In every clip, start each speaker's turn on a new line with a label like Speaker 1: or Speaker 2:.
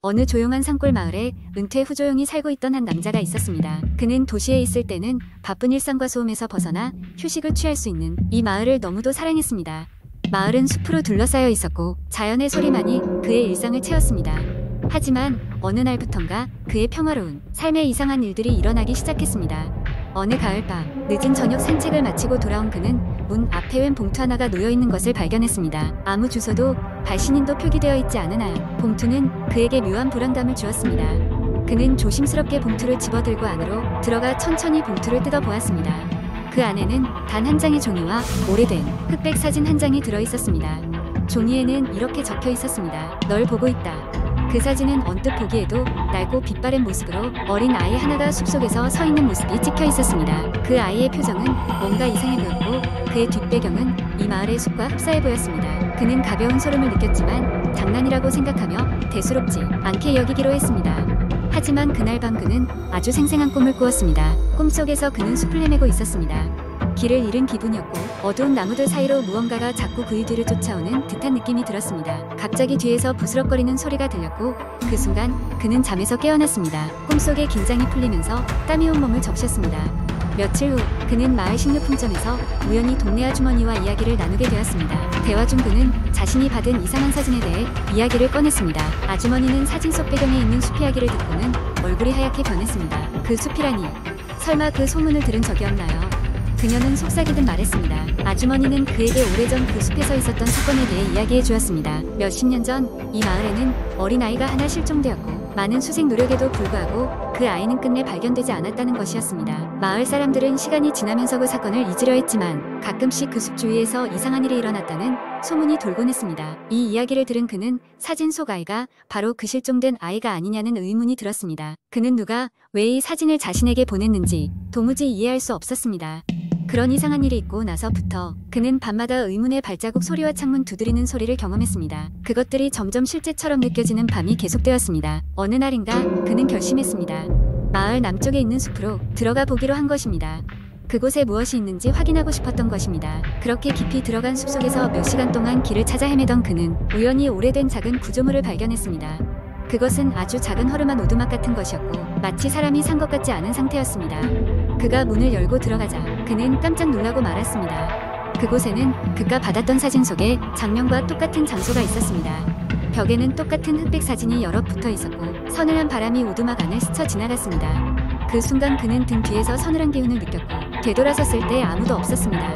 Speaker 1: 어느 조용한 산골 마을에 은퇴 후 조용히 살고 있던 한 남자가 있었습니다. 그는 도시에 있을 때는 바쁜 일상과 소음에서 벗어나 휴식을 취할 수 있는 이 마을을 너무도 사랑했습니다. 마을은 숲으로 둘러싸여 있었고 자연의 소리만이 그의 일상을 채웠습니다. 하지만 어느 날부턴가 그의 평화로운 삶에 이상한 일들이 일어나기 시작했습니다. 어느 가을밤 늦은 저녁 산책을 마치고 돌아온 그는 문 앞에 웬 봉투 하나가 놓여있는 것을 발견했습니다. 아무 주소도 발신인도 표기되어 있지 않은 한 봉투는 그에게 묘한 불안감을 주었습니다. 그는 조심스럽게 봉투를 집어들고 안으로 들어가 천천히 봉투를 뜯어보았습니다. 그 안에는 단 한 장의 종이와 오래된 흑백 사진 한 장이 들어있었습니다. 종이에는 이렇게 적혀 있었습니다. 널 보고 있다. 그 사진은 언뜻 보기에도 낡고 빛바랜 모습으로 어린 아이 하나가 숲속에서 서 있는 모습이 찍혀 있었습니다. 그 아이의 표정은 뭔가 이상해 보였고 그의 뒷배경은 이 마을의 숲과 흡사해 보였습니다. 그는 가벼운 소름을 느꼈지만 장난이라고 생각하며 대수롭지 않게 여기기로 했습니다. 하지만 그날 밤 그는 아주 생생한 꿈을 꾸었습니다. 꿈속에서 그는 숲을 헤매고 있었습니다. 길을 잃은 기분이었고 어두운 나무들 사이로 무언가가 자꾸 그의 뒤를 쫓아오는 듯한 느낌이 들었습니다. 갑자기 뒤에서 부스럭거리는 소리가 들렸고 그 순간 그는 잠에서 깨어났습니다. 꿈속에 긴장이 풀리면서 땀이 온 몸을 적셨습니다. 며칠 후 그는 마을 식료품점에서 우연히 동네 아주머니와 이야기를 나누게 되었습니다. 대화 중 그는 자신이 받은 이상한 사진에 대해 이야기를 꺼냈습니다. 아주머니는 사진 속 배경에 있는 숲 이야기를 듣고는 얼굴이 하얗게 변했습니다. 그 숲이라니 설마 그 소문을 들은 적이 없나요? 그녀는 속삭이듯 말했습니다. 아주머니는 그에게 오래전 그 숲에서 있었던 사건에 대해 이야기해 주었습니다. 몇십 년 전 이 마을에는 어린아이가 하나 실종되었고 많은 수색 노력에도 불구하고 그 아이는 끝내 발견되지 않았다는 것이었습니다. 마을 사람들은 시간이 지나면서 그 사건을 잊으려 했지만 가끔씩 그 숲 주위에서 이상한 일이 일어났다는 소문이 돌곤 했습니다. 이 이야기를 들은 그는 사진 속 아이가 바로 그 실종된 아이가 아니냐는 의문이 들었습니다. 그는 누가 왜 이 사진을 자신에게 보냈는지 도무지 이해할 수 없었습니다. 그런 이상한 일이 있고 나서부터 그는 밤마다 의문의 발자국 소리와 창문 두드리는 소리를 경험했습니다. 그것들이 점점 실제처럼 느껴지는 밤이 계속되었습니다. 어느 날인가 그는 결심했습니다. 마을 남쪽에 있는 숲으로 들어가 보기로 한 것입니다. 그곳에 무엇이 있는지 확인하고 싶었던 것입니다. 그렇게 깊이 들어간 숲속에서 몇 시간 동안 길을 찾아 헤매던 그는 우연히 오래된 작은 구조물을 발견했습니다. 그것은 아주 작은 허름한 오두막 같은 것이었고 마치 사람이 산 것 같지 않은 상태였습니다. 그가 문을 열고 들어가자 그는 깜짝 놀라고 말았습니다. 그곳에는 그가 받았던 사진 속에 장면과 똑같은 장소가 있었습니다. 벽에는 똑같은 흑백 사진이 여럿 붙어 있었고 서늘한 바람이 오두막 안을 스쳐 지나갔습니다. 그 순간 그는 등 뒤에서 서늘한 기운을 느꼈고 되돌아섰을 때 아무도 없었습니다.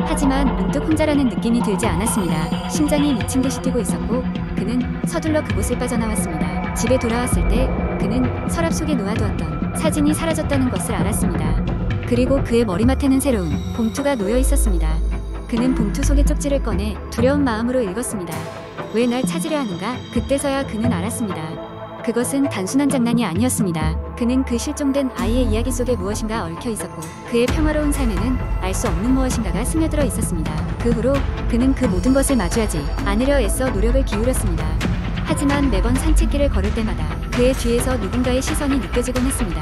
Speaker 1: 하지만 문득 혼자라는 느낌이 들지 않았습니다. 심장이 미친 듯이 뛰고 있었고 그는 서둘러 그곳을 빠져나왔습니다. 집에 돌아왔을 때 그는 서랍 속에 놓아두었던 사진이 사라졌다는 것을 알았습니다. 그리고 그의 머리맡에는 새로운 봉투가 놓여 있었습니다. 그는 봉투 속의 쪽지를 꺼내 두려운 마음으로 읽었습니다. 왜 날 찾으려 하는가? 그때서야 그는 알았습니다. 그것은 단순한 장난이 아니었습니다. 그는 그 실종된 아이의 이야기 속에 무엇인가 얽혀 있었고 그의 평화로운 삶에는 알 수 없는 무엇인가가 스며들어 있었습니다. 그 후로 그는 그 모든 것을 마주하지 않으려 애써 노력을 기울였습니다. 하지만 매번 산책길을 걸을 때마다 그의 뒤에서 누군가의 시선이 느껴지곤 했습니다.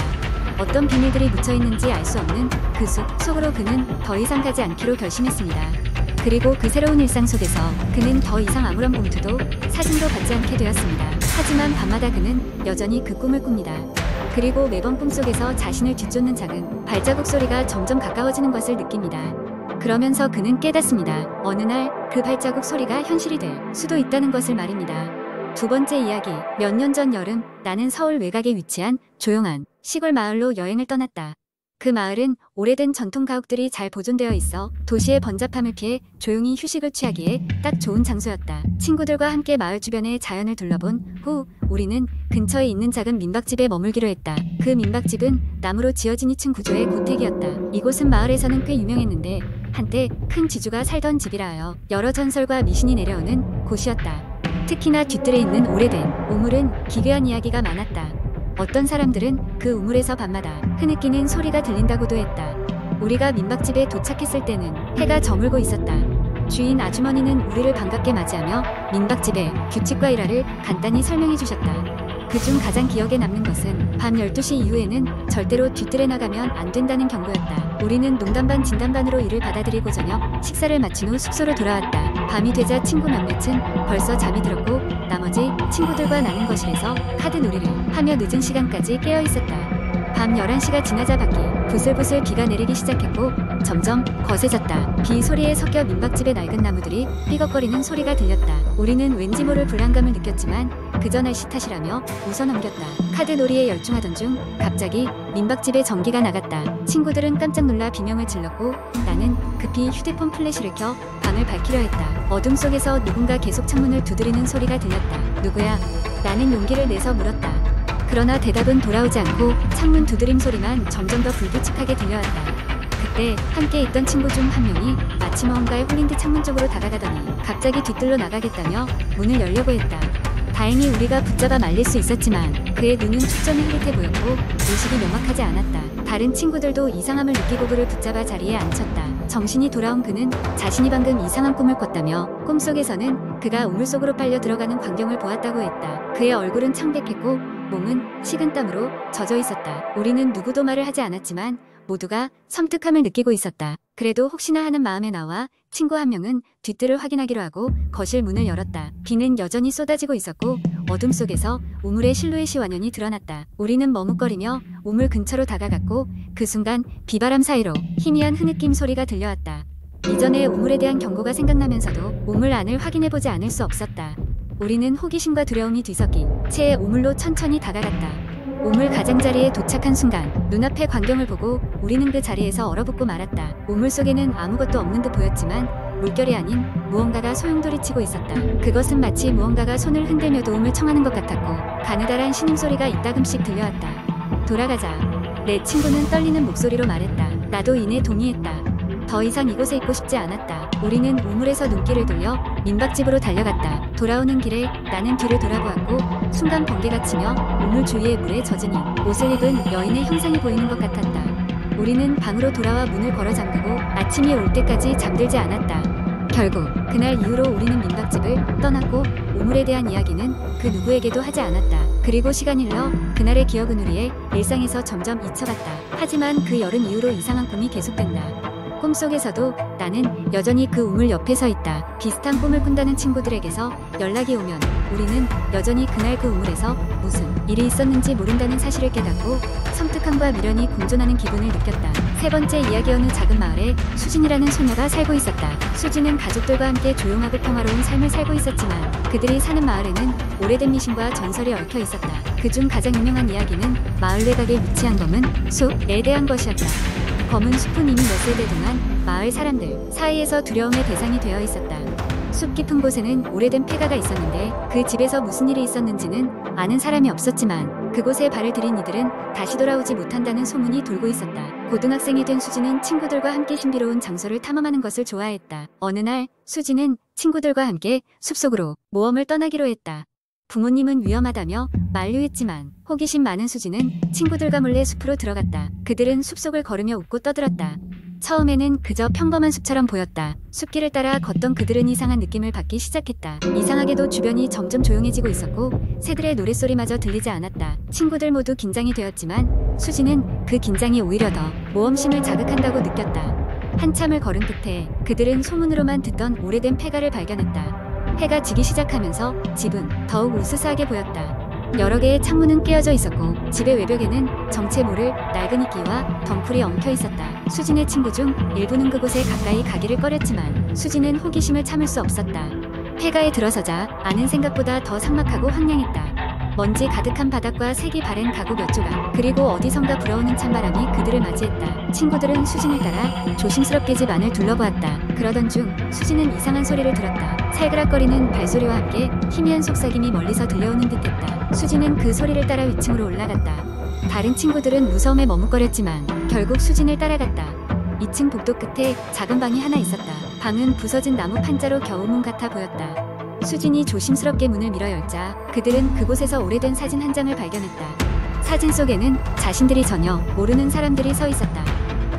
Speaker 1: 어떤 비밀들이 묻혀있는지 알 수 없는 그 숲 속으로 그는 더 이상 가지 않기로 결심했습니다. 그리고 그 새로운 일상 속에서 그는 더 이상 아무런 봉투도 사진도 받지 않게 되었습니다. 하지만 밤마다 그는 여전히 그 꿈을 꿉니다. 그리고 매번 꿈속에서 자신을 뒤쫓는 작은 발자국 소리가 점점 가까워지는 것을 느낍니다. 그러면서 그는 깨닫습니다. 어느 날 그 발자국 소리가 현실이 될 수도 있다는 것을 말입니다. 두 번째 이야기. 몇 년 전 여름 나는 서울 외곽에 위치한 조용한 시골 마을로 여행을 떠났다. 그 마을은 오래된 전통 가옥들이 잘 보존되어 있어 도시의 번잡함을 피해 조용히 휴식을 취하기에 딱 좋은 장소였다. 친구들과 함께 마을 주변의 자연을 둘러본 후 우리는 근처에 있는 작은 민박집에 머물기로 했다. 그 민박집은 나무로 지어진 2층 구조의 고택이었다. 이곳은 마을에서는 꽤 유명했는데 한때 큰 지주가 살던 집이라 하여 여러 전설과 미신이 내려오는 곳이었다. 특히나 뒤뜰에 있는 오래된 우물은 기괴한 이야기가 많았다. 어떤 사람들은 그 우물에서 밤마다 흐느끼는 소리가 들린다고도 했다. 우리가 민박집에 도착했을 때는 해가 저물고 있었다. 주인 아주머니는 우리를 반갑게 맞이하며 민박집의 규칙과 일화를 간단히 설명해 주셨다. 그중 가장 기억에 남는 것은 밤 12시 이후에는 절대로 뒤뜰에 나가면 안 된다는 경고였다. 우리는 농담 반 진담 반으로 이를 받아들이고 저녁 식사를 마친 후 숙소로 돌아왔다. 밤이 되자 친구 몇몇은 벌써 잠이 들었고 나머지 친구들과 나는 거실에서 카드 놀이를 하며 늦은 시간까지 깨어 있었다. 밤 11시가 지나자 밖이 부슬부슬 비가 내리기 시작했고 점점 거세졌다. 비 소리에 섞여 민박집의 낡은 나무들이 삐걱거리는 소리가 들렸다. 우리는 왠지 모를 불안감을 느꼈지만 그저 날씨 탓이라며 웃어 넘겼다. 카드 놀이에 열중하던 중 갑자기 민박집에 전기가 나갔다. 친구들은 깜짝 놀라 비명을 질렀고 나는 급히 휴대폰 플래시를 켜 방을 밝히려 했다. 어둠 속에서 누군가 계속 창문을 두드리는 소리가 들렸다. 누구야? 나는 용기를 내서 물었다. 그러나 대답은 돌아오지 않고 창문 두드림 소리만 점점 더 불규칙하게 들려왔다. 그때 함께 있던 친구 중 한 명이 마치 무언가에 홀린 듯 창문 쪽으로 다가가더니 갑자기 뒤뜰로 나가겠다며 문을 열려고 했다. 다행히 우리가 붙잡아 말릴 수 있었지만 그의 눈은 축전이 흐릿해 보였고 의식이 명확하지 않았다. 다른 친구들도 이상함을 느끼고 그를 붙잡아 자리에 앉혔다. 정신이 돌아온 그는 자신이 방금 이상한 꿈을 꿨다며 꿈속에서는 그가 우물 속으로 빨려 들어가는 광경을 보았다고 했다. 그의 얼굴은 창백했고 몸은 식은땀으로 젖어 있었다. 우리는 누구도 말을 하지 않았지만 모두가 섬뜩함을 느끼고 있었다. 그래도 혹시나 하는 마음에 나와 친구 한 명은 뒷뜰을 확인하기로 하고 거실 문을 열었다. 비는 여전히 쏟아지고 있었고 어둠 속에서 우물의 실루엣이 완연히 드러났다. 우리는 머뭇거리며 우물 근처로 다가갔고 그 순간 비바람 사이로 희미한 흐느낌 소리가 들려왔다. 이전에 우물에 대한 경고가 생각나면서도 우물 안을 확인해보지 않을 수 없었다. 우리는 호기심과 두려움이 뒤섞인 채 우물로 천천히 다가갔다. 우물 가장자리에 도착한 순간 눈앞의 광경을 보고 우리는 그 자리에서 얼어붙고 말았다. 우물 속에는 아무것도 없는 듯 보였지만 물결이 아닌 무언가가 소용돌이치고 있었다. 그것은 마치 무언가가 손을 흔들며 도움을 청하는 것 같았고 가느다란 신음소리가 이따금씩 들려왔다. 돌아가자. 내 친구는 떨리는 목소리로 말했다. 나도 이내 동의했다. 더 이상 이곳에 있고 싶지 않았다. 우리는 우물에서 눈길을 돌려 민박집으로 달려갔다. 돌아오는 길에 나는 뒤를 돌아보았고 순간 번개가 치며 우물 주위의 물에 젖은 옷을 입은 여인의 형상이 보이는 것 같았다. 우리는 방으로 돌아와 문을 걸어 잠그고 아침이 올 때까지 잠들지 않았다. 결국 그날 이후로 우리는 민박집을 떠났고 우물에 대한 이야기는 그 누구에게도 하지 않았다. 그리고 시간이 흘러 그날의 기억은 우리의 일상에서 점점 잊혀갔다. 하지만 그 열흘 이후로 이상한 꿈이 계속된다. 꿈속에서도 나는 여전히 그 우물 옆에 서 있다. 비슷한 꿈을 꾼다는 친구들에게서 연락이 오면 우리는 여전히 그날 그 우물에서 무슨 일이 있었는지 모른다는 사실을 깨닫고 섬뜩함과 미련이 공존하는 기분을 느꼈다. 세 번째 이야기. 어느 작은 마을에 수진이라는 소녀가 살고 있었다. 수진은 가족들과 함께 조용하고 평화로운 삶을 살고 있었지만 그들이 사는 마을에는 오래된 미신과 전설이 얽혀 있었다. 그중 가장 유명한 이야기는 마을 외곽에 위치한 검은 숲에 대한 것이었다. 검은 숲은 이미 몇 세대 동안 마을 사람들 사이에서 두려움의 대상이 되어 있었다. 숲 깊은 곳에는 오래된 폐가가 있었는데 그 집에서 무슨 일이 있었는지는 아는 사람이 없었지만 그곳에 발을 들인 이들은 다시 돌아오지 못한다는 소문이 돌고 있었다. 고등학생이 된 수지는 친구들과 함께 신비로운 장소를 탐험하는 것을 좋아했다. 어느 날 수지는 친구들과 함께 숲속으로 모험을 떠나기로 했다. 부모님은 위험하다며 만류했지만 호기심 많은 수지는 친구들과 몰래 숲으로 들어갔다. 그들은 숲속을 걸으며 웃고 떠들었다. 처음에는 그저 평범한 숲처럼 보였다. 숲길을 따라 걷던 그들은 이상한 느낌을 받기 시작했다. 이상하게도 주변이 점점 조용해지고 있었고 새들의 노랫소리마저 들리지 않았다. 친구들 모두 긴장이 되었지만 수지는 그 긴장이 오히려 더 모험심을 자극한다고 느꼈다. 한참을 걸은 끝에 그들은 소문으로만 듣던 오래된 폐가를 발견했다. 해가 지기 시작하면서 집은 더욱 으스스하게 보였다. 여러 개의 창문은 깨어져 있었고 집의 외벽에는 정체 모를 낡은 이끼와 덩쿨이 엉켜 있었다. 수진의 친구 중 일부는 그곳에 가까이 가기를 꺼렸지만 수진은 호기심을 참을 수 없었다. 폐가에 들어서자 안은 생각보다 더 삭막하고 황량했다. 먼지 가득한 바닥과 색이 바랜 가구 몇 조각, 그리고 어디선가 불어오는 찬바람이 그들을 맞이했다. 친구들은 수진을 따라 조심스럽게 집 안을 둘러보았다. 그러던 중 수진은 이상한 소리를 들었다. 살그락거리는 발소리와 함께 희미한 속삭임이 멀리서 들려오는 듯했다. 수진은 그 소리를 따라 위층으로 올라갔다. 다른 친구들은 무서움에 머뭇거렸지만 결국 수진을 따라갔다. 2층 복도 끝에 작은 방이 하나 있었다. 방은 부서진 나무 판자로 겨우 문 같아 보였다. 수진이 조심스럽게 문을 밀어 열자 그들은 그곳에서 오래된 사진 한 장을 발견했다. 사진 속에는 자신들이 전혀 모르는 사람들이 서 있었다.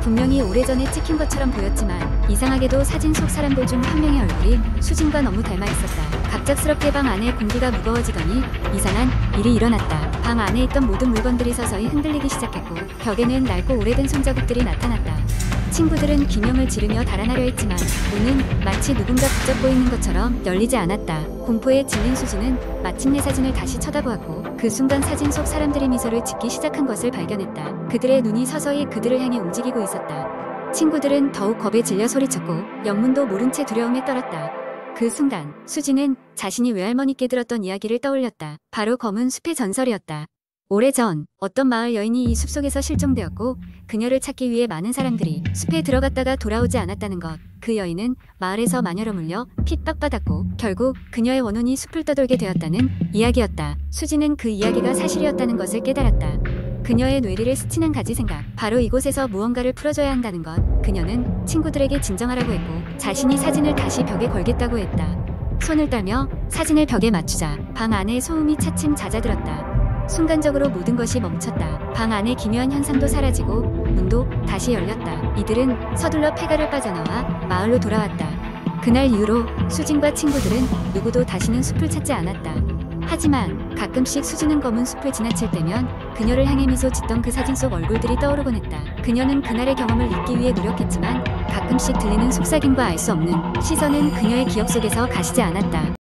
Speaker 1: 분명히 오래전에 찍힌 것처럼 보였지만 이상하게도 사진 속 사람들 중 한 명의 얼굴이 수진과 너무 닮아 있었다. 갑작스럽게 방 안에 공기가 무거워지더니 이상한 일이 일어났다. 방 안에 있던 모든 물건들이 서서히 흔들리기 시작했고 벽에는 낡고 오래된 손자국들이 나타났다. 친구들은 기명을 지르며 달아나려 했지만 문은 마치 누군가 붙잡고 있는 것처럼 열리지 않았다. 공포에 질린 수지는 마침내 사진을 다시 쳐다보았고 그 순간 사진 속 사람들이 미소를 짓기 시작한 것을 발견했다. 그들의 눈이 서서히 그들을 향해 움직이고 있었다. 친구들은 더욱 겁에 질려 소리쳤고 영문도 모른 채 두려움에 떨었다. 그 순간 수지는 자신이 외할머니께 들었던 이야기를 떠올렸다. 바로 검은 숲의 전설이었다. 오래전 어떤 마을 여인이 이 숲속에서 실종되었고 그녀를 찾기 위해 많은 사람들이 숲에 들어갔다가 돌아오지 않았다는 것. 그 여인은 마을에서 마녀로 물려 핍박받았고 결국 그녀의 원혼이 숲을 떠돌게 되었다는 이야기였다. 수지는 그 이야기가 사실이었다는 것을 깨달았다. 그녀의 뇌리를 스치는 가지 생각. 바로 이곳에서 무언가를 풀어줘야 한다는 것. 그녀는 친구들에게 진정하라고 했고 자신이 사진을 다시 벽에 걸겠다고 했다. 손을 떨며 사진을 벽에 맞추자 방 안에 소음이 차츰 잦아들었다. 순간적으로 모든 것이 멈췄다. 방 안의 기묘한 현상도 사라지고 문도 다시 열렸다. 이들은 서둘러 폐가를 빠져나와 마을로 돌아왔다. 그날 이후로 수진과 친구들은 누구도 다시는 숲을 찾지 않았다. 하지만 가끔씩 수지는 검은 숲을 지나칠 때면 그녀를 향해 미소 짓던 그 사진 속 얼굴들이 떠오르곤 했다. 그녀는 그날의 경험을 잊기 위해 노력했지만 가끔씩 들리는 속삭임과 알 수 없는 시선은 그녀의 기억 속에서 가시지 않았다.